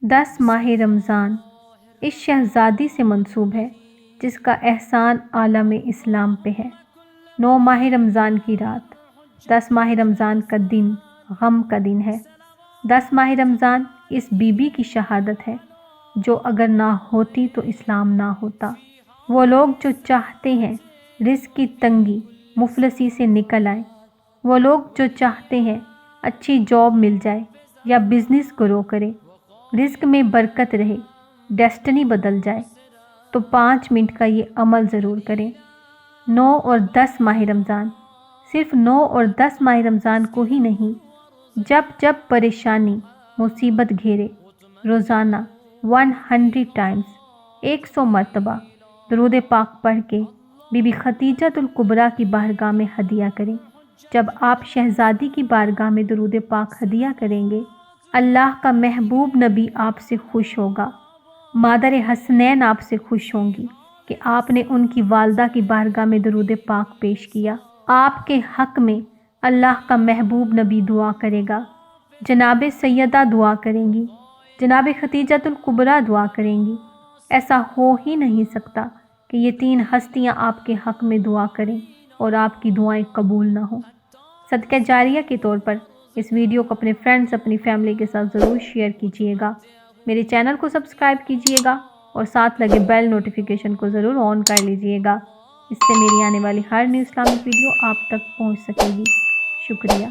10 ماہ رمضان اس شہزادی سے منسوب ہے جس کا احسان عالم اسلام پہ ہے۔ 9 ماہ رمضان کی رات، 10 ماہ رمضان کا دن غم کا دن ہے۔ 10 ماہ رمضان اس بی بی کی شہادت ہے جو اگر نہ ہوتی تو اسلام نہ ہوتا۔ وہ لوگ جو چاہتے ہیں رزق کی تنگی مفلسی سے نکل آئے، وہ لوگ جو چاہتے ہیں اچھی جاب مل جائے یا بزنس گرو کرے، رزق میں برکت رہے، ڈیسٹنی بدل جائے، تو 5 منٹ کا یہ عمل ضرور کریں۔ 9 اور 10 ماہ رمضان، صرف 9 اور 10 ماہ رمضان کو ہی نہیں، جب جب پریشانی مصیبت گھیرے، روزانہ 100 ٹائمز 100 مرتبہ درود پاک پڑھ کے بی بی خدیجۃ الکبریٰ کی بارگاہ میں ہدیہ کریں۔ جب آپ شہزادی کی بارگاہ میں درود پاک ہدیہ کریں گے، اللہ کا محبوب نبی آپ سے خوش ہوگا، مادر حسنین آپ سے خوش ہوں گی کہ آپ نے ان کی والدہ کی بارگاہ میں درود پاک پیش کیا۔ آپ کے حق میں اللہ کا محبوب نبی دعا کرے گا، جناب سیدہ دعا کریں گی، جناب خدیجۃ الکبریٰ دعا کریں گی۔ ایسا ہو ہی نہیں سکتا کہ یہ 3 ہستیاں آپ کے حق میں دعا کریں اور آپ کی دعائیں قبول نہ ہوں۔ صدقہ جاریہ کے طور پر اس ویڈیو کو اپنے فرینڈز، اپنی فیملی کے ساتھ ضرور شیئر کیجیے گا۔ میرے چینل کو سبسکرائب کیجیے گا اور ساتھ لگے بیل نوٹیفیکیشن کو ضرور آن کر لیجیے گا، اس سے میری آنے والی ہر نیو اسلامک ویڈیو آپ تک پہنچ سکے گی۔ شکریہ۔